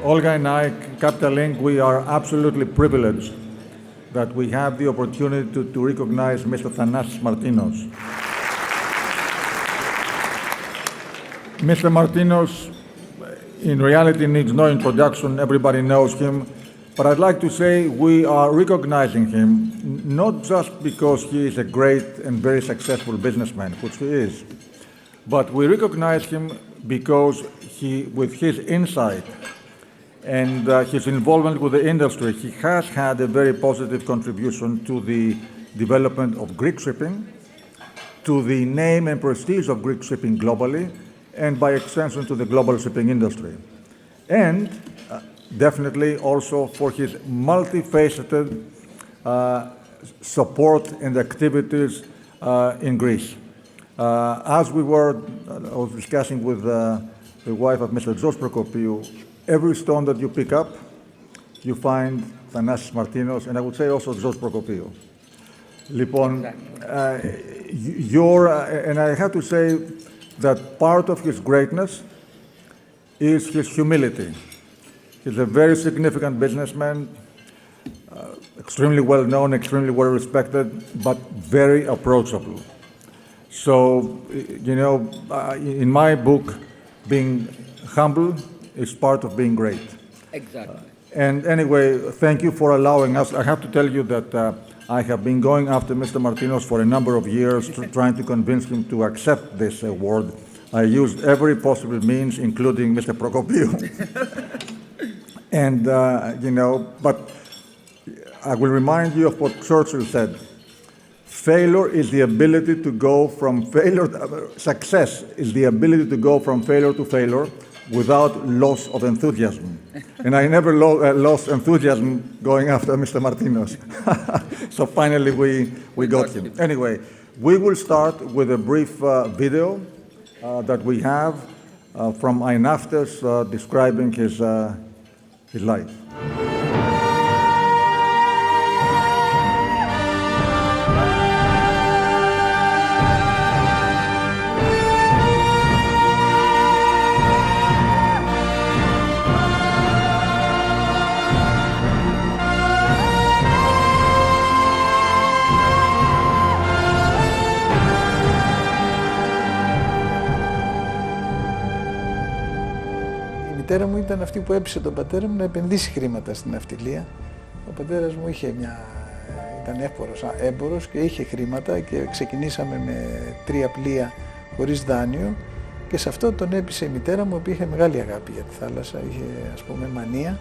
Olga and I, Capital Link, we are absolutely privileged that we have the opportunity to recognize Mr. Thanasis Martinos. Mr. Martinos, in reality, needs no introduction. Everybody knows him. But I'd like to say we are recognizing him not just because he is a great and very successful businessman, which he is, but we recognize him because with his insight and his involvement with the industry, he has had a very positive contribution to the development of Greek shipping, to the name and prestige of Greek shipping globally, and by extension to the global shipping industry. And definitely also for his multifaceted support and activities in Greece. As I was discussing with the wife of Mr. Prokopiou, every stone that you pick up, you find Thanasis Martinos, and I would say also Prokopiou. Λοιπόν, and I have to say that part of his greatness is his humility. He's a very significant businessman, extremely well known, extremely well respected, but very approachable. So, in my book, being humble is part of being great. Exactly. And anyway, thank you for allowing us. I have to tell you that I have been going after Mr. Martinos for a number of years, trying to convince him to accept this award. I used every possible means, including Mr. Prokopiou. And, but I will remind you of what Churchill said. Failure is the ability to go from success is the ability to go from failure to failure without loss of enthusiasm. And I never lost enthusiasm going after Mr. Martinos. So finally we got him. Anyway, we will start with a brief video that we have from Athens describing his life. Η μητέρα μου ήταν αυτή που έπεισε τον πατέρα μου να επενδύσει χρήματα στην ναυτιλία. Ο πατέρας μου ήταν έμπορος και είχε χρήματα και ξεκινήσαμε με 3 πλοία χωρίς δάνειο και σε αυτό τον έπεισε η μητέρα μου που είχε μεγάλη αγάπη για τη θάλασσα, είχε μανία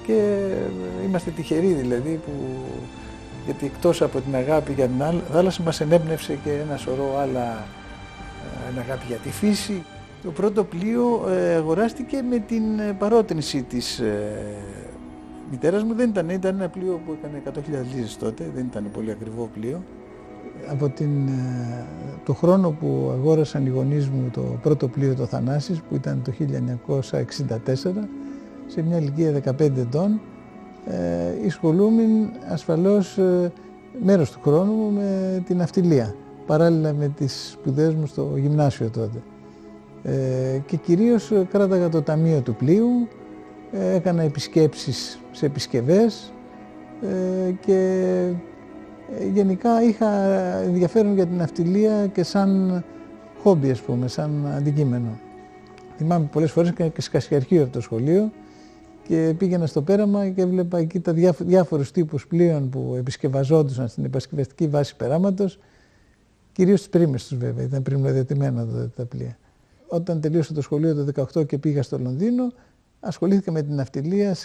και είμαστε τυχεροί δηλαδή γιατί εκτός από την αγάπη για την θάλασσα μας ενέπνευσε και ένα σωρό άλλα αγάπη για τη φύση. Το πρώτο πλοίο αγοράστηκε με την παρότρινση της μητέρας μου. Ήταν ένα πλοίο που έκανε 100.000 λίρες τότε, δεν ήταν πολύ ακριβό πλοίο. Από το χρόνο που αγόρασαν οι γονείς μου το πρώτο πλοίο, το Thanasis, που ήταν το 1964, σε μια ηλικία 15 ετών, ασχολούμαι ασφαλώς μέρος του χρόνου μου με την ναυτιλία, παράλληλα με τις σπουδές μου στο γυμνάσιο τότε. Και κυρίως κράταγα το ταμείο του πλοίου, έκανα επισκέψεις σε επισκευές και γενικά είχα ενδιαφέρον για την ναυτιλία και σαν χόμπι, σαν αντικείμενο. Θυμάμαι πολλές φορές και σκασιαρχείο από το σχολείο και πήγαινα στο πέραμα και έβλεπα εκεί τα διάφορους τύπους πλοίων που επισκευαζόντουσαν στην επισκευαστική βάση περάματος, κυρίως τις πρίμες τους βέβαια, ήταν πριμνοδιατημένα τα πλοία. Όταν τελείωσα το σχολείο το 18 και πήγα στο Λονδίνο, ασχολήθηκα με την ναυτιλία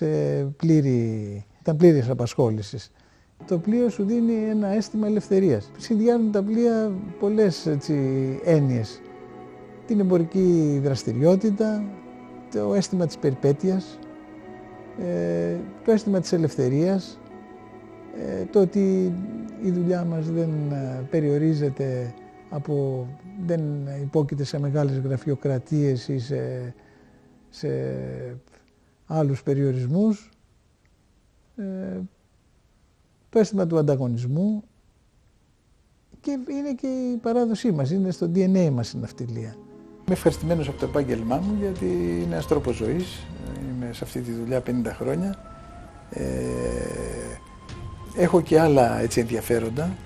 ήταν πλήρης απασχόλησης. Το πλοίο σου δίνει ένα αίσθημα ελευθερίας. Συνδυάζουν τα πλοία πολλές έννοιες. Την εμπορική δραστηριότητα, το αίσθημα της περιπέτειας, το αίσθημα της ελευθερίας, το ότι η δουλειά μας δεν περιορίζεται δεν υπόκειται σε μεγάλες γραφειοκρατίες ή σε άλλους περιορισμούς. Το αίσθημα του ανταγωνισμού και είναι και η παράδοσή μας, είναι στο DNA μας η ναυτιλία. Είμαι ευχαριστημένος από το επάγγελμά μου γιατί είναι ένας τρόπος ζωής, είμαι σε αυτή τη δουλειά 50 χρόνια. Έχω και άλλα έτσι ενδιαφέροντα,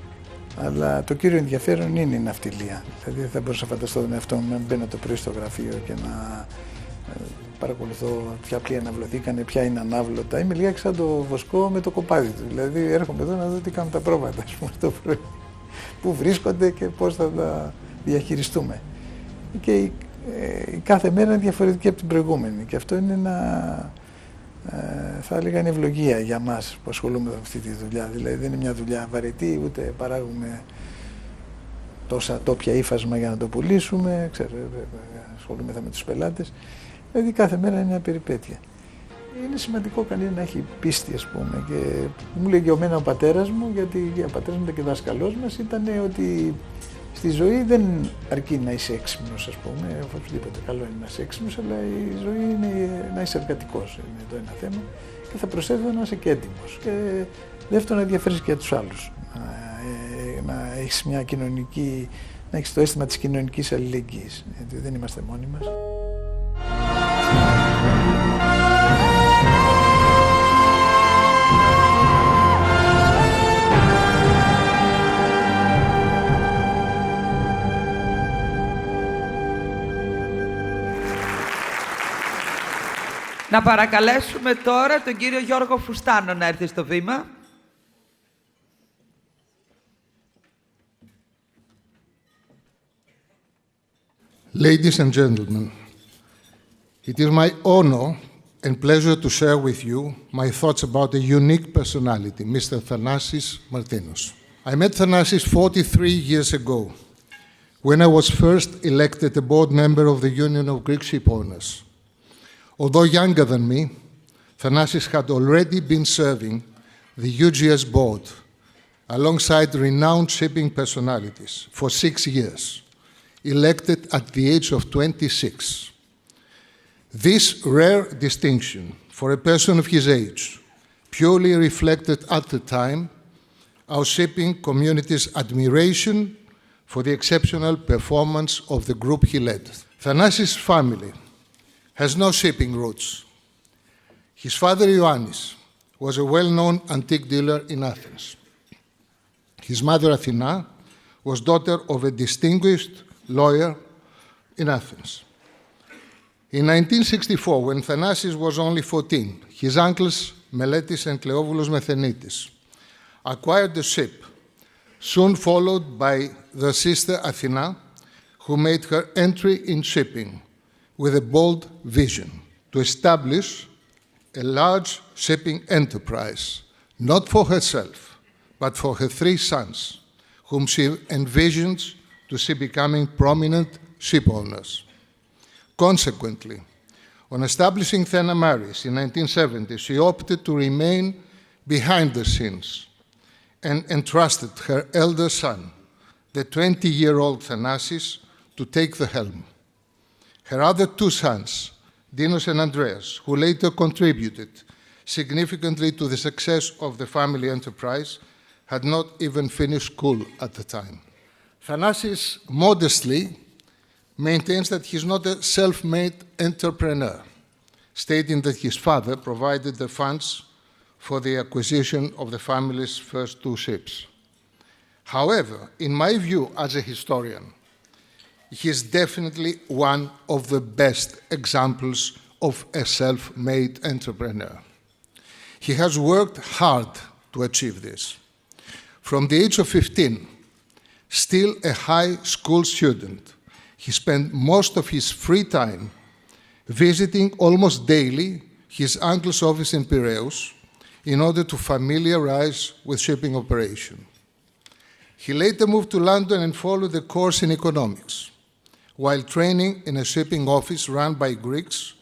αλλά το κύριο ενδιαφέρον είναι η ναυτιλία. Δηλαδή δεν θα μπορούσα να φανταστώ τον εαυτό μου να μπαίνω το πρωί στο γραφείο και να παρακολουθώ ποια πλοία αναβλωθήκανε, ποια είναι ανάβλωτα. Είμαι λιγάκι σαν το βοσκό με το κοπάδι του. Δηλαδή έρχομαι εδώ να δω τι κάνουν τα πρόβατα, ας πούμε, το πρωί. Πού βρίσκονται και πώς θα τα διαχειριστούμε. Και η κάθε μέρα είναι διαφορετική από την προηγούμενη. Και αυτό είναι ένα, θα έλεγα, είναι ευλογία για μας που ασχολούμαι με αυτή τη δουλειά. Δηλαδή δεν είναι μια δουλειά βαρετή, ούτε παράγουμε τόσα τόπια ύφασμα για να το πουλήσουμε. Ασχολούμεθα με τους πελάτες. Δηλαδή κάθε μέρα είναι μια περιπέτεια. Είναι σημαντικό κανείς να έχει πίστη, ας πούμε. Και μου λέγει ο μένα ο πατέρας μου, γιατί ο πατέρας μου ήταν και δάσκαλός μας, ήταν ότι στη ζωή δεν αρκεί να είσαι έξυπνος, ας πούμε. Οπωσδήποτε καλό είναι να είσαι έξυπνος, αλλά η ζωή είναι να είσαι εργατικός. Είναι το ένα θέμα. Και θα προσθέτω να είσαι και έτοιμος. Και δεύτερον, να ενδιαφέρεις και για τους άλλους. Να έχεις μια κοινωνική, να έχεις το αίσθημα της κοινωνικής αλληλεγγύης. Γιατί δεν είμαστε μόνοι μας. Να παρακαλέσουμε τώρα τον κύριο Γιώργο Φουστάνο να έρθει στο βήμα. Ladies and gentlemen, it is my honor and pleasure to share with you my thoughts about a unique personality, Mr. Thanasis Martinos. I met Thanasis 43 years ago when I was first elected a board member of the Union of Greek Shipowners. Although younger than me, Thanasis had already been serving the UGS board alongside renowned shipping personalities for 6 years, elected at the age of 26. This rare distinction for a person of his age purely reflected at the time our shipping community's admiration for the exceptional performance of the group he led. Thanasis' family has no shipping roots. His father, Ioannis, was a well-known antique dealer in Athens. His mother, Athena, was daughter of a distinguished lawyer in Athens. In 1964, when Thanasis was only 14, his uncles, Meletis and Cleovoulos Methenitis, acquired a ship, soon followed by their sister Athena, who made her entry in shipping with a bold vision to establish a large shipping enterprise, not for herself, but for her 3 sons, whom she envisions to see becoming prominent ship owners. Consequently, on establishing Thanamaris in 1970, she opted to remain behind the scenes and entrusted her elder son, the 20-year-old Thanasis, to take the helm. Her other 2 sons, Dinos and Andreas, who later contributed significantly to the success of the family enterprise, had not even finished school at the time. Thanasis modestly maintains that he's not a self-made entrepreneur, stating that his father provided the funds for the acquisition of the family's first 2 ships. However, in my view as a historian, he is definitely one of the best examples of a self-made entrepreneur. He has worked hard to achieve this. From the age of 15, still a high school student, he spent most of his free time visiting almost daily his uncle's office in Piraeus in order to familiarize with shipping operation. He later moved to London and followed a course in economics, while training in a shipping office run by Greeks,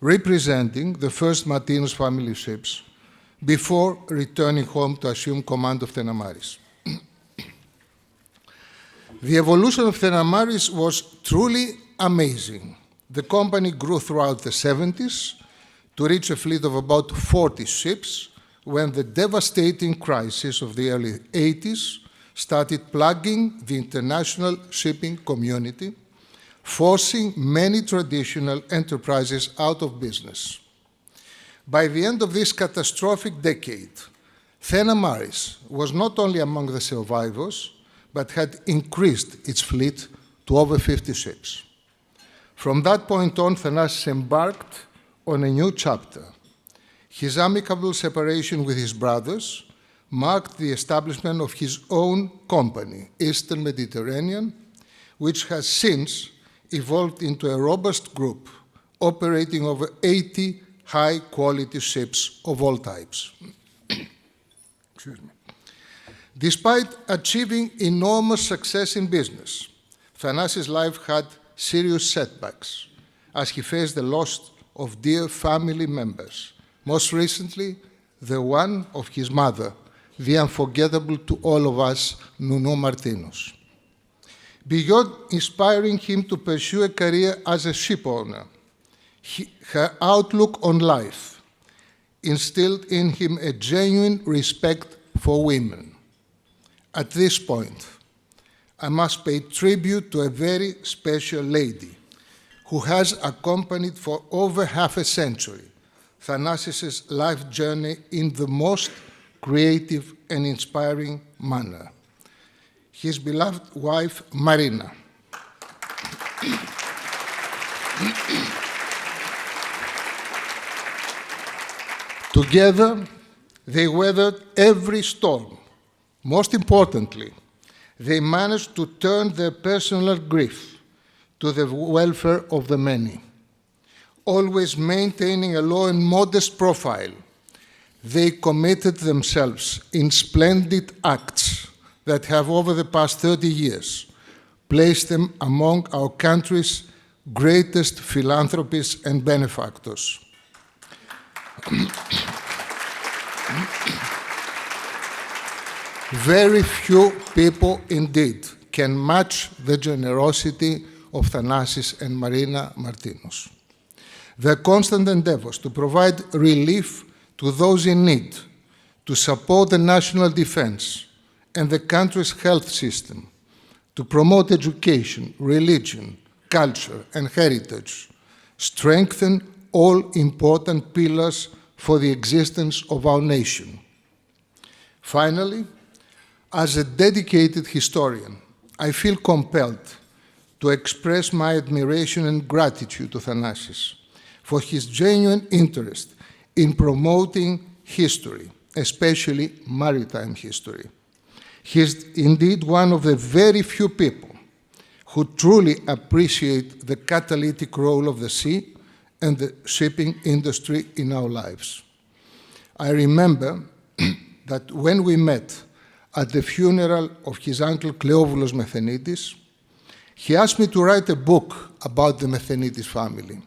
representing the first Martinos family ships, before returning home to assume command of Thanamaris. The evolution of Thanamaris was truly amazing. The company grew throughout the 70s to reach a fleet of about 40 ships when the devastating crisis of the early 80s started plaguing the international shipping community, forcing many traditional enterprises out of business. By the end of this catastrophic decade, Thanasis was not only among the survivors, but had increased its fleet to over 50 ships. From that point on, Thanasis embarked on a new chapter. His amicable separation with his brothers marked the establishment of his own company, Eastern Mediterranean, which has since evolved into a robust group operating over 80 high-quality ships of all types. Excuse me. Despite achieving enormous success in business, Thanasis' life had serious setbacks as he faced the loss of dear family members, most recently, the one of his mother, the unforgettable to all of us, Nuno Martinos. Beyond inspiring him to pursue a career as a ship owner, her outlook on life instilled in him a genuine respect for women. At this point, I must pay tribute to a very special lady who has accompanied for over half a century Thanasis' life journey in the most creative and inspiring manner. His beloved wife, Marina. Together, they weathered every storm. Most importantly, they managed to turn their personal grief to the welfare of the many. Always maintaining a low and modest profile, they committed themselves in splendid acts that have, over the past 30 years, placed them among our country's greatest philanthropists and benefactors. Very few people indeed can match the generosity of Thanasis and Marina Martinos. Their constant endeavors to provide relief to those in need, to support the national defense and the country's health system, to promote education, religion, culture, and heritage, strengthen all important pillars for the existence of our nation. Finally, as a dedicated historian, I feel compelled to express my admiration and gratitude to Thanasis for his genuine interest in promoting history, especially maritime history. He is indeed one of the very few people who truly appreciate the catalytic role of the sea and the shipping industry in our lives. I remember that when we met at the funeral of his uncle Cleovulos Methenidis, he asked me to write a book about the Methenidis family.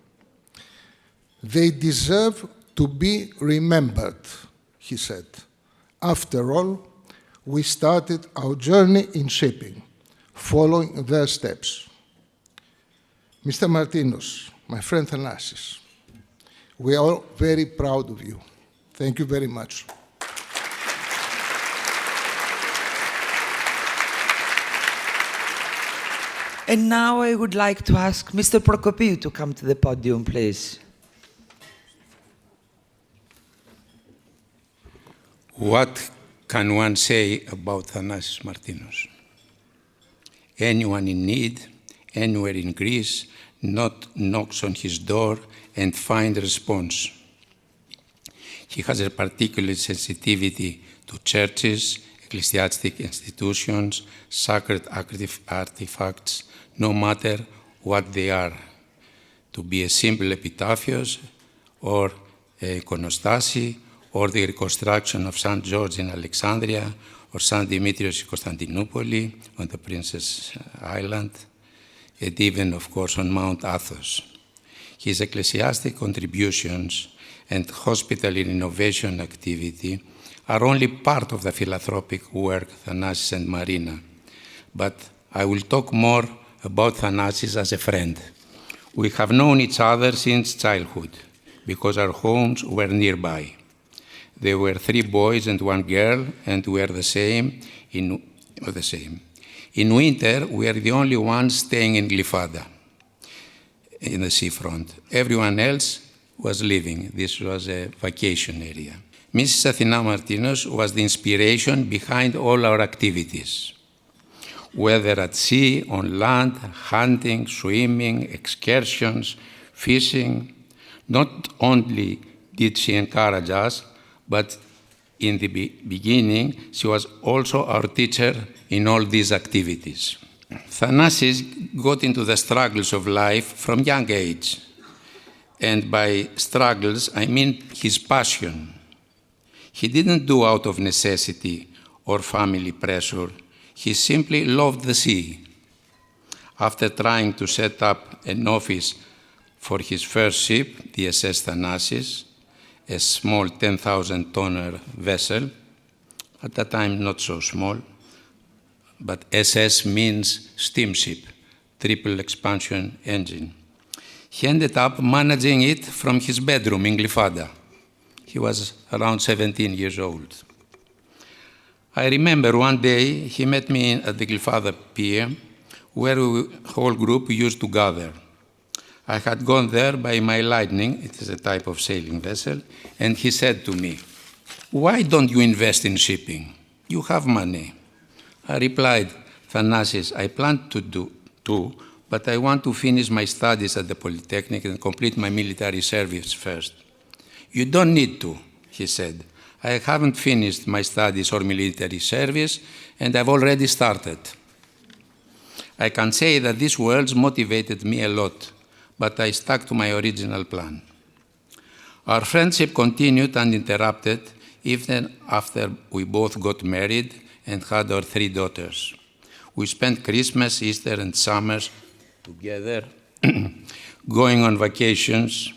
They deserve to be remembered, he said. After all, we started our journey in shipping, following their steps. Mr. Martinos, my friend Thanasis, we are all very proud of you. Thank you very much. And now I would like to ask Mr. Prokopiou to come to the podium, please. What can one say about Thanasis Martinos? Anyone in need, anywhere in Greece, knocks on his door and finds a response. He has a particular sensitivity to churches, ecclesiastic institutions, sacred artifacts, no matter what they are, to be a simple epitaphios or a iconostasi, or the reconstruction of St. George in Alexandria, or St. Demetrius in Constantinople, on the Princess Island, and even, of course, on Mount Athos. His ecclesiastic contributions and hospital innovation activity are only part of the philanthropic work of Thanasis and Marina, but I will talk more about Thanasis as a friend. We have known each other since childhood, because our homes were nearby. There were 3 boys and 1 girl, and we are the same. In winter, we are the only ones staying in Glyfada, in the seafront. Everyone else was living. This was a vacation area. Mrs. Athenaeum Martinos was the inspiration behind all our activities, whether at sea, on land, hunting, swimming, excursions, fishing. Not only did she encourage us, but in the beginning, she was also our teacher in all these activities. Thanasis got into the struggles of life from young age. And by struggles, I mean his passion. He didn't do out of necessity or family pressure. He simply loved the sea. After trying to set up an office for his first ship, the SS Thanasis, a small 10,000-tonner vessel, at that time not so small, but SS means steamship, triple expansion engine. He ended up managing it from his bedroom in Glyfada. He was around 17 years old. I remember one day he met me at the Glyfada pier, where the whole group used to gather. I had gone there by my Lightning, it is a type of sailing vessel, and he said to me, "Why don't you invest in shipping? You have money." I replied, "Thanasis, I plan to do too, but I want to finish my studies at the Polytechnic and complete my military service first." "You don't need to," he said. "I haven't finished my studies or military service, and I've already started." I can say that these words motivated me a lot, but I stuck to my original plan. Our friendship continued uninterrupted even after we both got married and had our 3 daughters. We spent Christmas, Easter, and summers together, going on vacations,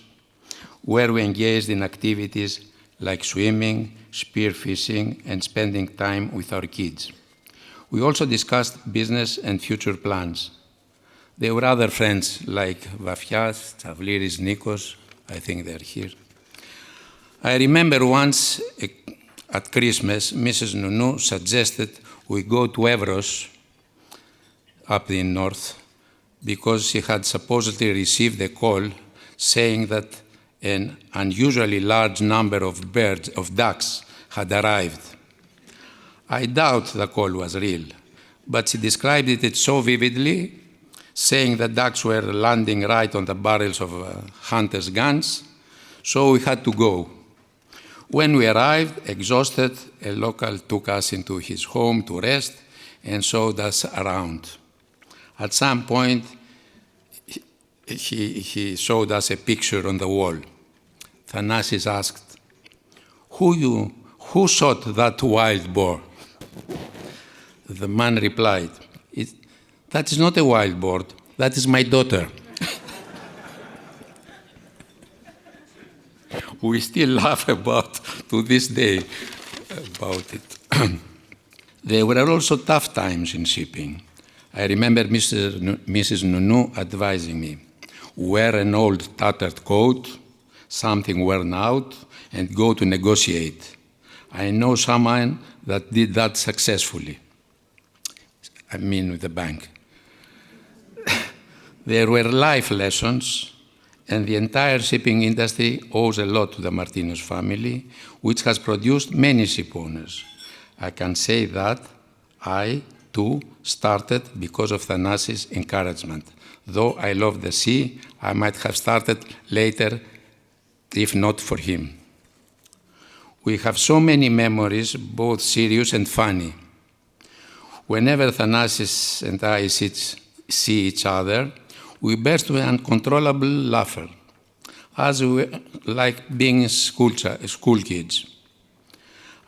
where we engaged in activities like swimming, spearfishing, and spending time with our kids. We also discussed business and future plans. There were other friends like Vafias, Tsavliris, Nikos, I think they're here. I remember once at Christmas, Mrs. Nounou suggested we go to Evros, up in north, because she had supposedly received a call saying that an unusually large number of birds, of ducks, had arrived. I doubt the call was real, but she described it so vividly, saying that ducks were landing right on the barrels of hunters' guns, so we had to go. When we arrived, exhausted, a local took us into his home to rest and showed us around. At some point, he showed us a picture on the wall. Thanasis asked, who shot that wild boar? The man replied, "That is not a wild boar, that is my daughter." We still laugh to this day about it. There were also tough times in shipping. I remember Mrs. Nounou advising me, wear an old tattered coat, something worn out, and go to negotiate. I know someone that did that successfully. I mean with the bank. There were life lessons, and the entire shipping industry owes a lot to the Martinos family, which has produced many ship owners. I can say that I, too, started because of Thanasis' encouragement. Though I love the sea, I might have started later if not for him. We have so many memories, both serious and funny. Whenever Thanasis and I see each other, we burst with uncontrollable laughter, as we were like being school kids.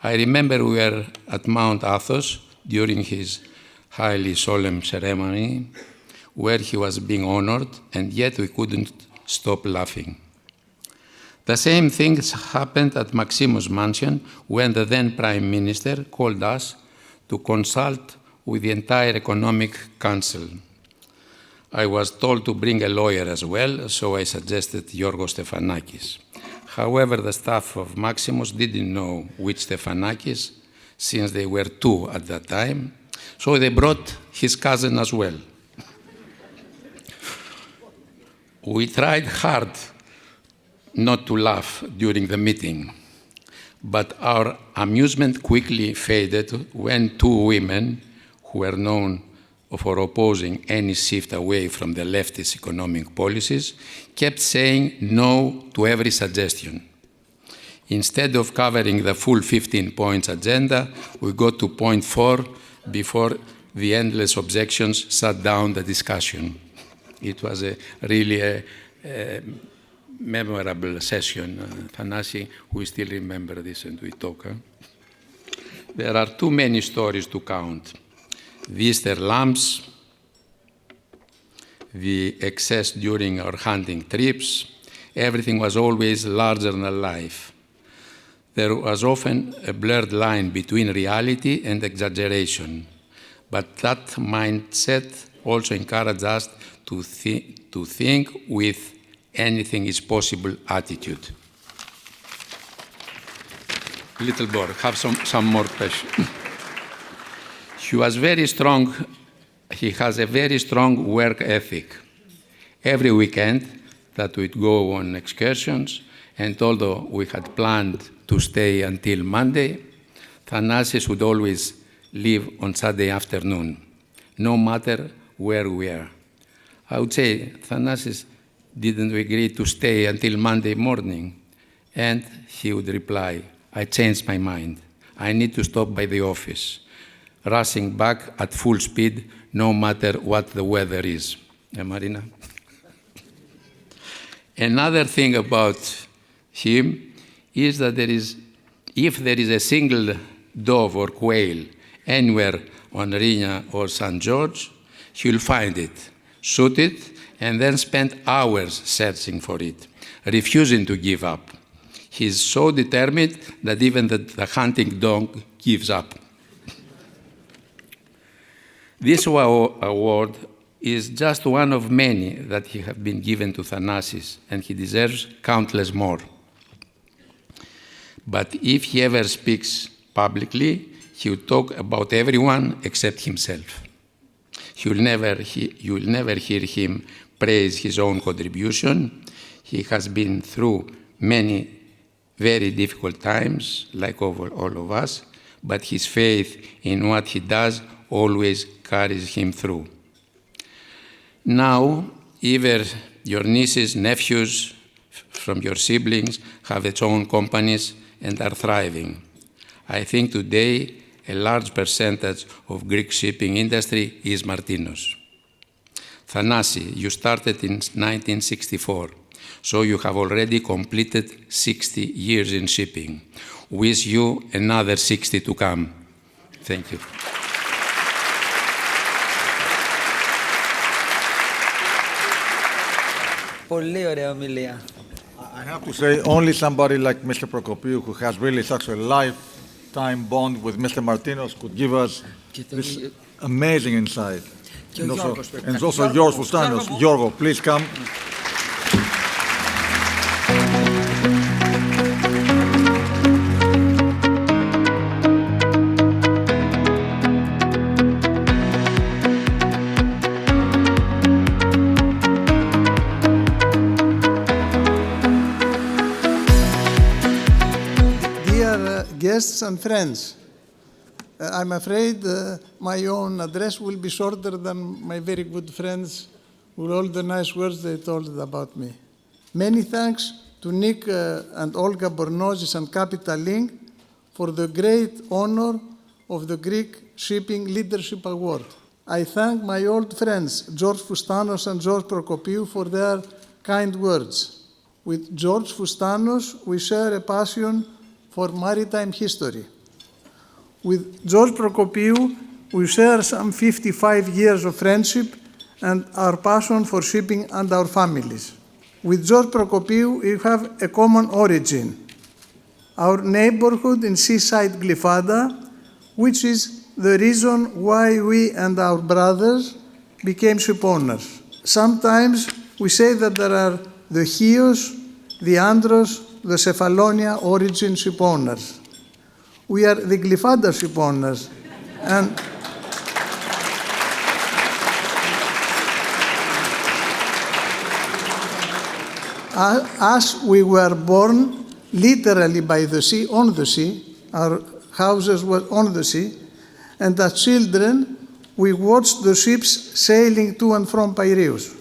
I remember we were at Mount Athos during his highly solemn ceremony, where he was being honored, and yet we couldn't stop laughing. The same things happened at Maximus' mansion when the then Prime Minister called us to consult with the entire Economic Council. I was told to bring a lawyer as well, so I suggested Yorgos Stefanakis. However, the staff of Maximus didn't know which Stefanakis, since they were 2 at that time, so they brought his cousin as well. We tried hard not to laugh during the meeting. But our amusement quickly faded when two women, who were known for opposing any shift away from the leftist economic policies, kept saying no to every suggestion. Instead of covering the full 15 points agenda, we got to point 4 before the endless objections shut down the discussion. It was really a memorable session. Thanasi, we still remember this and we talk. There are too many stories to count. The Easter lambs, the excess during our hunting trips, everything was always larger than life. There was often a blurred line between reality and exaggeration, but that mindset also encouraged us to think with anything is possible attitude. Little more, have some more passion. He was very strong. He has a very strong work ethic. Every weekend that we'd go on excursions, and although we had planned to stay until Monday, Thanasis would always leave on Saturday afternoon, no matter where we are. I would say, Thanasis, didn't we agree to stay until Monday morning? And he would reply, I changed my mind. I need to stop by the office, rushing back at full speed, no matter what the weather is. Marina? Another thing about him is that if there is a single dove or quail anywhere on Rinia or St. George, he'll find it, shoot it, and then spend hours searching for it, refusing to give up. He's so determined that even the hunting dog gives up. This award is just one of many that he has been given to Thanasis, and he deserves countless more. But if he ever speaks publicly, he will talk about everyone except himself. You will never hear him praise his own contribution. He has been through many very difficult times, like all of us, but his faith in what he does always carries him through. Now, either your nieces, nephews from your siblings have its own companies and are thriving. I think today a large percentage of Greek shipping industry is Martinos. Thanasi, you started in 1964, so you have already completed 60 years in shipping. Wish you another 60 to come. Thank you. Πολύ ωραία ομιλία. I have to say, only somebody like Mr. Prokopiou, who has really such a lifetime bond with Mr. Martinos, could give us this amazing insight. And also George Foustanos. Giorgo, please come. Guests and friends, I'm afraid my own address will be shorter than my very good friends with all the nice words they told about me. Many thanks to Nick and Olga Bornozis and Capital Link for the great honor of the Greek Shipping Leadership Award. I thank my old friends, George Foustanos and George Prokopiou, for their kind words. With George Foustanos, we share a passion for maritime history. With George Prokopiou, we share some 55 years of friendship and our passion for shipping and our families. With George Prokopiou, we have a common origin, our neighborhood in seaside Glyfada, which is the reason why we and our brothers became ship owners. Sometimes we say that there are the Chios, the Andros, the Cephalonia origin ship owners. We are the Glyfada ship owners, and As we were born literally by the sea, on the sea, our houses were on the sea, and as children, we watched the ships sailing to and from Piraeus.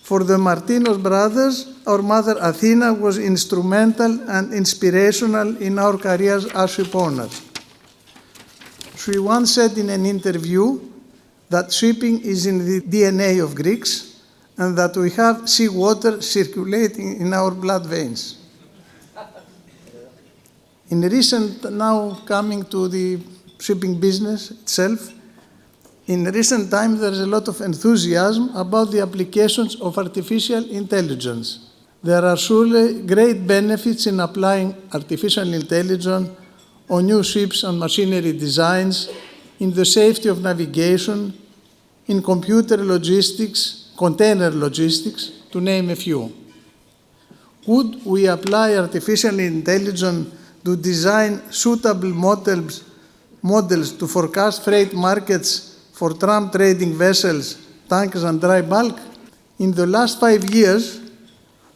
For the Martinos brothers, our mother Athena was instrumental and inspirational in our careers as ship owners. She once said in an interview that shipping is in the DNA of Greeks and that we have seawater circulating in our blood veins. In recent, now coming to the shipping business itself, in recent times there is a lot of enthusiasm about the applications of artificial intelligence. There are surely great benefits in applying artificial intelligence on new ships and machinery designs, in the safety of navigation, in computer logistics, container logistics, to name a few. Would we apply artificial intelligence to design suitable models to forecast freight markets for tramp trading vessels, tankers, and dry bulk? In the last 5 years,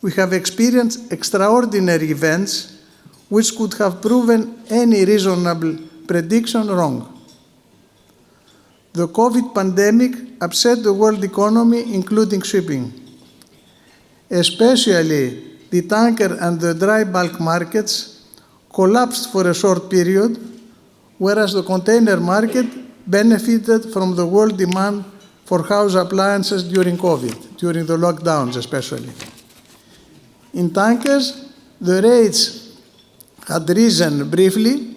we have experienced extraordinary events which could have proven any reasonable prediction wrong. The COVID pandemic upset the world economy, including shipping. Especially the tanker and the dry bulk markets collapsed for a short period, whereas the container market benefited from the world demand for house appliances during COVID, during the lockdowns especially. In tankers, the rates had risen briefly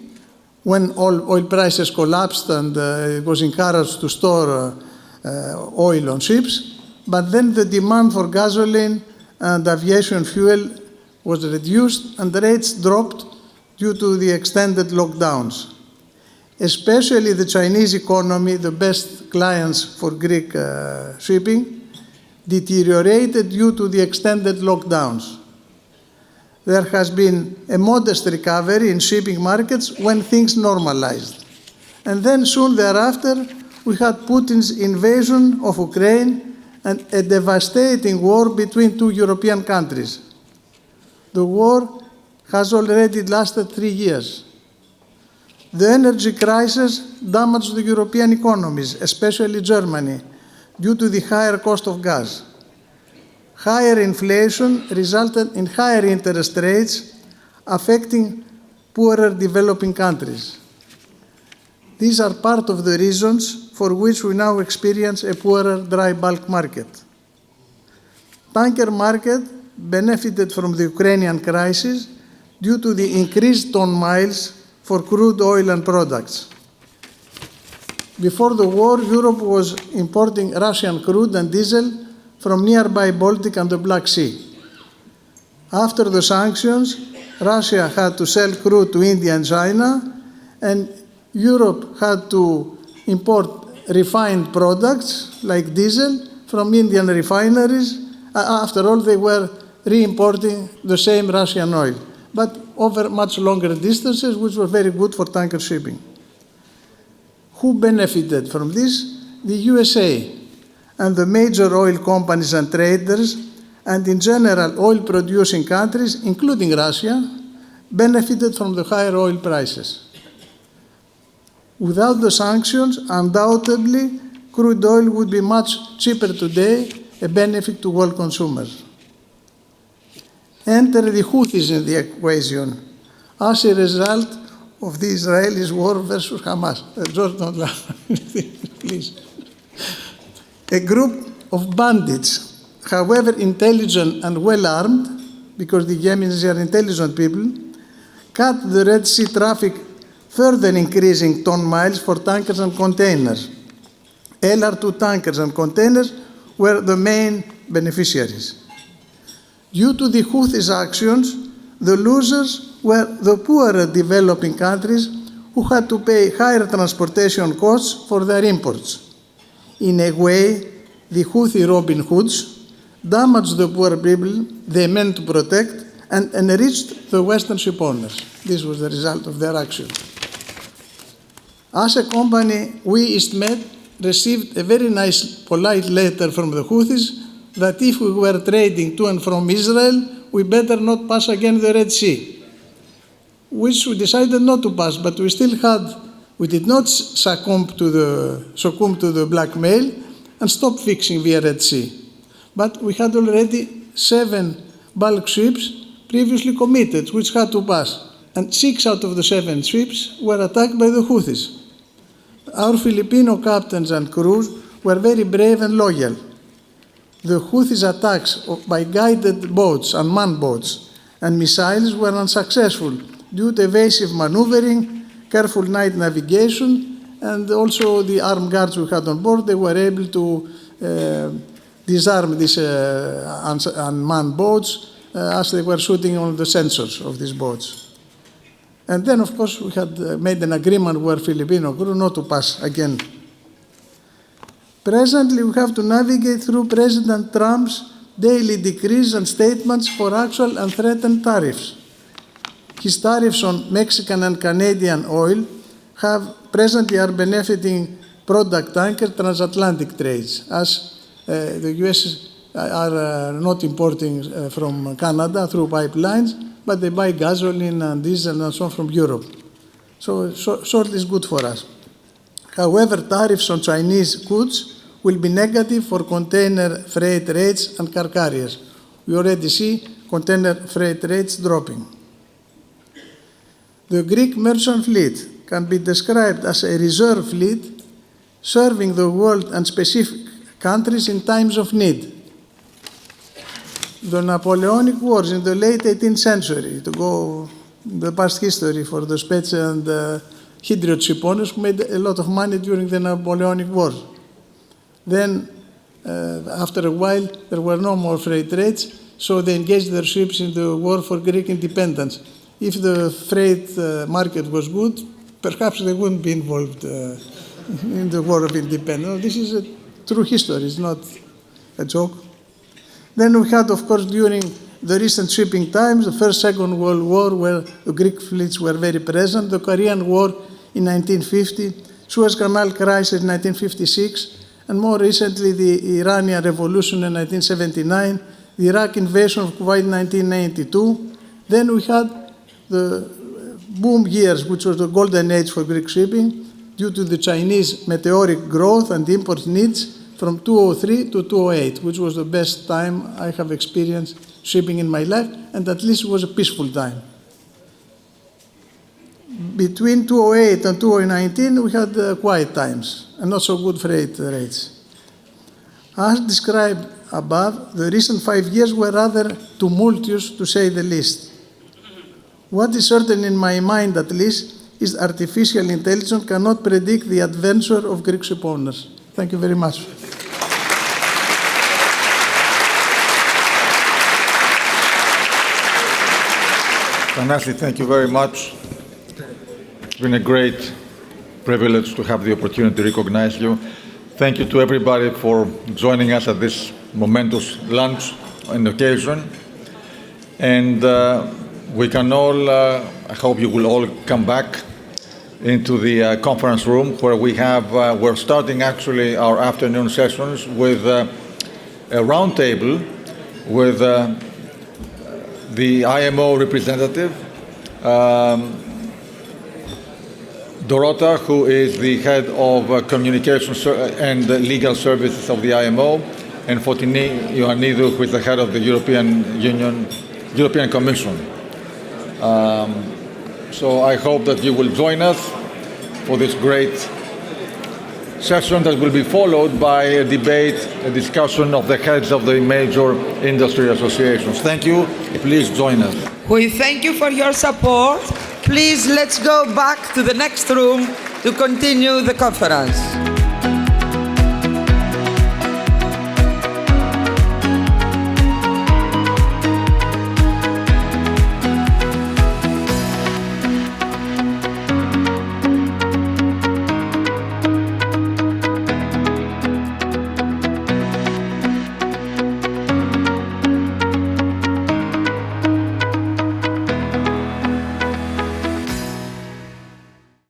when oil prices collapsed and it was encouraged to store oil on ships, but then the demand for gasoline and aviation fuel was reduced and the rates dropped due to the extended lockdowns. Especially the Chinese economy, the best clients for Greek shipping, deteriorated due to the extended lockdowns. There has been a modest recovery in shipping markets when things normalized. And then soon thereafter, we had Putin's invasion of Ukraine and a devastating war between two European countries. The war has already lasted 3 years. The energy crisis damaged the European economies, especially Germany, due to the higher cost of gas. Higher inflation resulted in higher interest rates, affecting poorer developing countries. These are part of the reasons for which we now experience a poorer dry bulk market. Tanker market benefited from the Ukrainian crisis due to the increased ton miles for crude oil and products. Before the war, Europe was importing Russian crude and diesel from nearby Baltic and the Black Sea. After the sanctions, Russia had to sell crude to India and China, and Europe had to import refined products like diesel from Indian refineries. After all, they were re-importing the same Russian oil, but over much longer distances, which were very good for tanker shipping. Who benefited from this? The USA and the major oil companies and traders, and in general oil-producing countries, including Russia, benefited from the higher oil prices. Without the sanctions, undoubtedly, crude oil would be much cheaper today, a benefit to world consumers. Enter the Houthis in the equation as a result of the Israelis' war versus Hamas. George, don't laugh, please. A group of bandits, however intelligent and well-armed, because the Yemenis are intelligent people, cut the Red Sea traffic, further increasing ton miles for tankers and containers. LR2 tankers and containers were the main beneficiaries. Due to the Houthis' actions, the losers were the poorer developing countries who had to pay higher transportation costs for their imports. In a way, the Houthi Robin Hoods damaged the poor people they meant to protect and enriched the Western ship owners. This was the result of their action. As a company, we, EastMed, received a very nice, polite letter from the Houthis that if we were trading to and from Israel, we better not pass again the Red Sea, which we decided not to pass, but we did not succumb to the blackmail and stop fixing via Red Sea. But we had already 7 bulk ships previously committed, which had to pass. And 6 out of the 7 ships were attacked by the Houthis. Our Filipino captains and crews were very brave and loyal. The Houthis' attacks by guided boats, unmanned boats, and missiles were unsuccessful due to evasive maneuvering, careful night navigation, and also the armed guards we had on board. They were able to disarm these unmanned boats as they were shooting on the sensors of these boats. And then, of course, we had made an agreement with Filipino crew not to pass again. Presently, we have to navigate through President Trump's daily decrees and statements for actual and threatened tariffs. His tariffs on Mexican and Canadian oil presently are benefiting product tanker transatlantic trades, as the US are not importing from Canada through pipelines, but they buy gasoline and diesel and so on from Europe. So short is good for us. However, tariffs on Chinese goods will be negative for container freight rates and car carriers. We already see container freight rates dropping. The Greek merchant fleet can be described as a reserve fleet serving the world and specific countries in times of need. The Napoleonic Wars in the late 18th century, to go in the past history for the Spets and Hydriot shipowners who made a lot of money during the Napoleonic Wars. Then, after a while, there were no more freight rates, so they engaged their ships in the war for Greek independence. If the freight market was good, perhaps they wouldn't be involved in the war of independence. This is a true history, it's not a joke. Then we had, of course, during the recent shipping times, the First, Second World War, where the Greek fleets were very present, the Korean War in 1950, Suez Canal crisis in 1956, and more recently the Iranian Revolution in 1979, the Iraq invasion of Kuwait in 1992. Then we had the boom years, which was the golden age for Greek shipping, due to the Chinese meteoric growth and import needs from 2003 to 2008, which was the best time I have experienced shipping in my life, and at least it was a peaceful time. Between 2008 and 2019, we had quiet times and not so good freight rates. As described above, the recent 5 years were rather tumultuous, to say the least. What is certain in my mind, at least, is artificial intelligence cannot predict the adventure of Greek shipowners. Thank you very much. Thanasis, thank you very much. It's been a great privilege to have the opportunity to recognize you. Thank you to everybody for joining us at this momentous lunch and occasion. And we can all, I hope you will all come back into the conference room where we're starting actually our afternoon sessions with a round table with the IMO representative, Dorota, who is the head of communications and legal services of the IMO, and Fotini Ioannidou, who is the head of the European Commission. So I hope that you will join us for this great session that will be followed by a debate, a discussion of the heads of the major industry associations. Thank you. Please join us. We thank you for your support. Please, let's go back to the next room to continue the conference.